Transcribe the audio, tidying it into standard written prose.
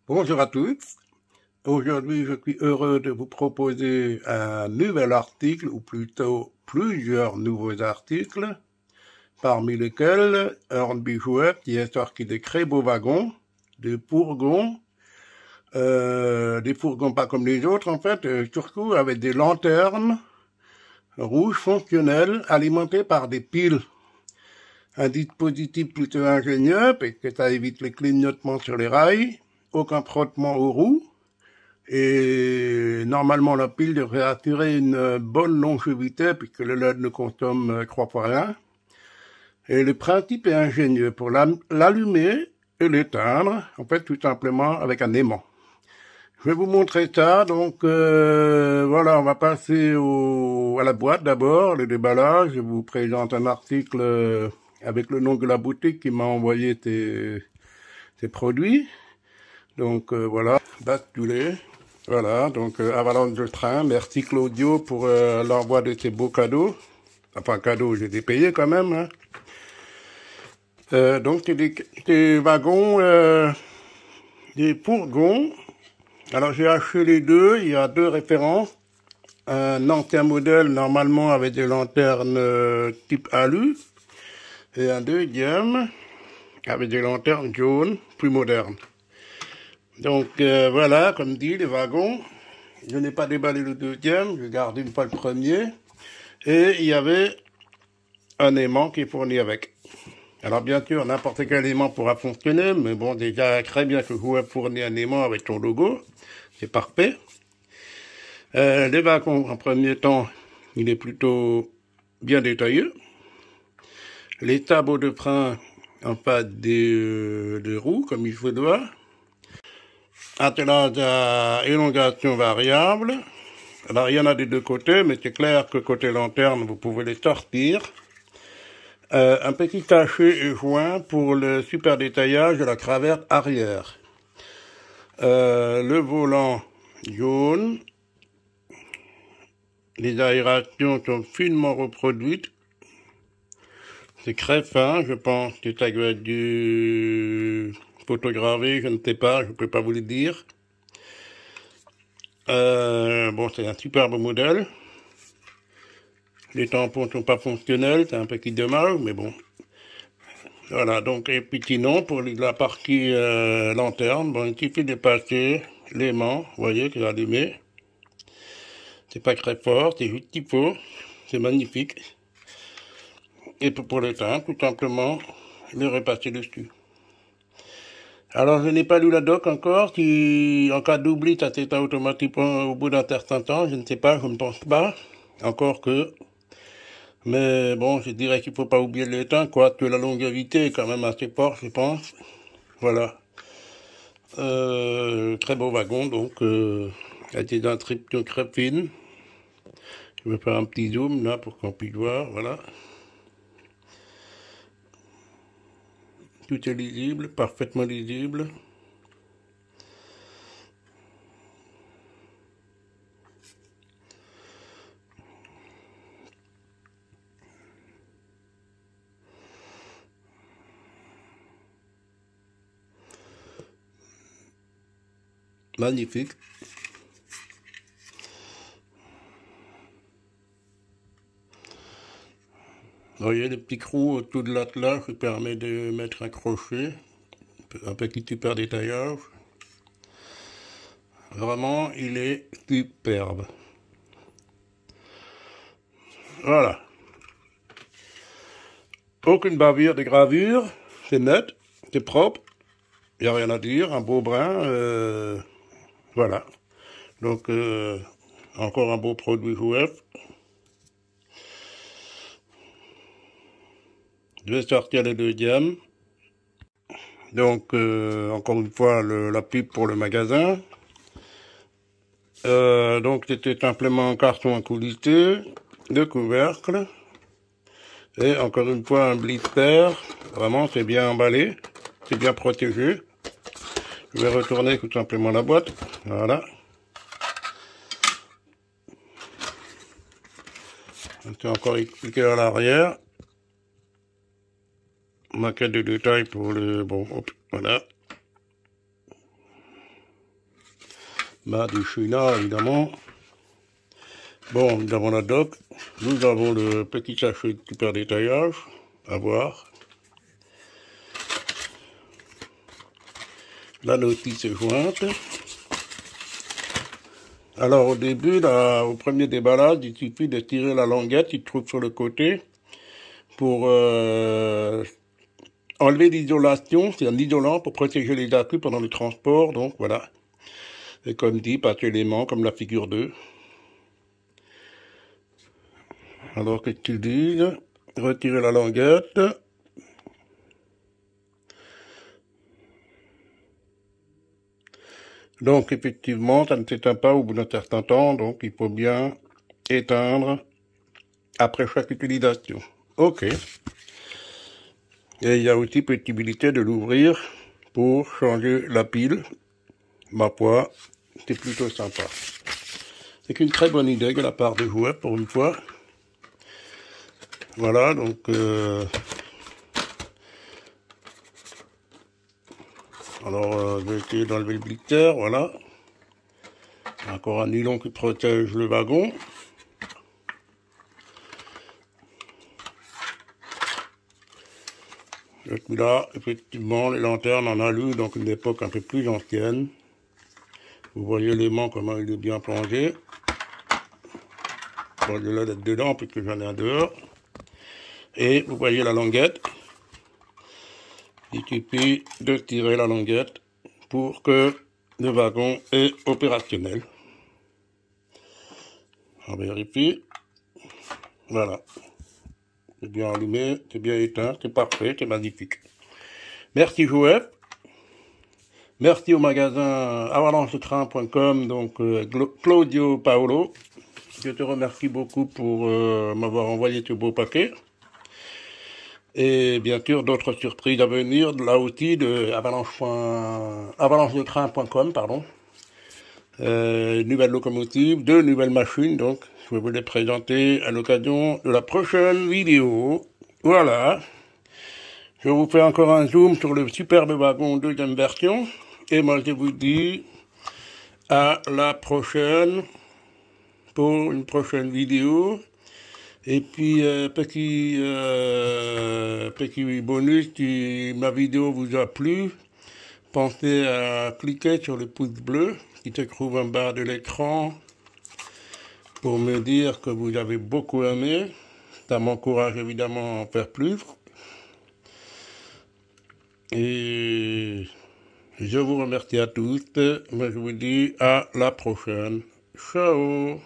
Bonjour à tous. Aujourd'hui, je suis heureux de vous proposer un nouvel article, ou plutôt plusieurs nouveaux articles, parmi lesquels Hornby Jouet, qui est sorti des très beaux wagons, des fourgons pas comme les autres en fait, surtout avec des lanternes rouges fonctionnelles alimentées par des piles. Un dispositif plutôt ingénieux, parce que ça évite les clignotements sur les rails, aucun frottement aux roues, et normalement la pile devrait assurer une bonne longévité, puisque le LED ne consomme 3 fois rien. Et le principe est ingénieux pour l'allumer et l'éteindre, en fait tout simplement avec un aimant. Je vais vous montrer ça, donc voilà, on va passer à la boîte d'abord, le déballage. Je vous présente un article avec le nom de la boutique qui m'a envoyé ces produits. Donc voilà, basculer. Voilà, donc avalanche de train. Merci Claudio pour l'envoi de ces beaux cadeaux. Enfin, cadeaux, j'ai payé quand même. Hein. Donc c'est des wagons, des fourgons. Alors j'ai acheté les deux, il y a deux références. Un ancien modèle normalement avec des lanternes type alu. Et un deuxième avec des lanternes jaunes, plus modernes. Donc voilà, comme dit, les wagons. Je n'ai pas déballé le deuxième, je garde une fois le premier. Et il y avait un aimant qui est fourni avec. Alors bien sûr, n'importe quel aimant pourra fonctionner, mais bon, déjà très bien que vous fourni un aimant avec ton logo. C'est parfait. Les wagons, en premier temps, il est plutôt bien détaillé. Les sabots de frein en face des roues, comme il se doit. Attelage à élongation variable. Alors il y en a des deux côtés, mais c'est clair que côté lanterne, vous pouvez les sortir. Un petit cachet est joint pour le super détaillage de la cravache arrière. Le volant jaune. Les aérations sont finement reproduites. C'est très fin, je pense que ça doit être du photographie, je ne sais pas, je ne peux pas vous le dire. Bon, c'est un superbe modèle. Les tampons ne sont pas fonctionnels, c'est un petit dommage, mais bon. Voilà, donc, et puis sinon, pour la partie lanterne, bon, il suffit de passer l'aimant, vous voyez, c'est allumé. C'est pas très fort, c'est juste qu'il faut, c'est magnifique. Et pour l'éteindre, tout simplement, le repasser dessus. Alors, je n'ai pas lu la doc encore, si en cas d'oubli, ça s'éteint automatiquement au bout d'un certain temps, je ne sais pas, je ne pense pas, encore que... Mais bon, je dirais qu'il faut pas oublier l'éteindre, quoique la longévité est quand même assez forte, je pense. Voilà. Très beau wagon, donc, avec des inscriptions très fines. Je vais faire un petit zoom, là, pour qu'on puisse voir, voilà. Tout est lisible, parfaitement lisible. Magnifique. Vous voyez les petits trous autour de l'attelage qui permet de mettre un crochet, un petit super détaillage. Vraiment, il est superbe. Voilà. Aucune bavure de gravure, c'est net, c'est propre, il n'y a rien à dire, un beau brin, voilà. Donc, encore un beau produit Jouet. Je vais sortir le deuxième. Donc, encore une fois, la pub pour le magasin. Donc, c'était simplement un carton à coulissé, deux couvercles. Et encore une fois, un blister. Vraiment, c'est bien emballé. C'est bien protégé. Je vais retourner tout simplement la boîte. Voilà. C'est encore expliqué à l'arrière. Maquette de détail pour le... Bon, hop, voilà. Bah, du chouinard, évidemment. Bon, nous avons la doc. Nous avons le petit sachet de super détaillage. À voir. La notice jointe. Alors au début, là, au premier déballage, il suffit de tirer la languette qui se trouve sur le côté pour enlever l'isolation, c'est un isolant pour protéger les accus pendant le transport, donc voilà. Et comme dit, pas d'éléments comme la figure 2. Alors qu'est-ce qu'ils disent? Retirer la languette. Donc effectivement, ça ne s'éteint pas au bout d'un certain temps, donc il faut bien éteindre après chaque utilisation. Ok. Et il y a aussi possibilité de l'ouvrir pour changer la pile. Ma foi, c'est plutôt sympa. C'est une très bonne idée de la part des joueurs pour une fois. Voilà, donc alors je vais essayer d'enlever le blister, voilà. Encore un nylon qui protège le wagon. Et puis là, effectivement, les lanternes en alu, donc une époque un peu plus ancienne. Vous voyez l'aimant, comment il est bien plongé. Bon, je vais l'être dedans, puisque j'en ai un dehors. Et vous voyez la languette. Il suffit de tirer la languette pour que le wagon est opérationnel. On vérifie. Voilà. C'est bien allumé, c'est bien éteint, c'est parfait, c'est magnifique. Merci Jouet. Merci au magasin avalanchetrain.com, donc Claudio Paolo. Je te remercie beaucoup pour m'avoir envoyé ce beau paquet. Et bien sûr, d'autres surprises à venir, là aussi, de avalanchetrain.com, pardon. Nouvelles locomotives, 2 nouvelles machines, donc je vais vous les présenter à l'occasion de la prochaine vidéo. Voilà. Je vous fais encore un zoom sur le superbe wagon deuxième version. Et moi je vous dis à la prochaine pour une prochaine vidéo. Et puis petit bonus, si ma vidéo vous a plu, pensez à cliquer sur le pouce bleu qui se trouve en bas de l'écran pour me dire que vous avez beaucoup aimé. Ça m'encourage évidemment à en faire plus. Et je vous remercie à tous. Moi je vous dis à la prochaine. Ciao.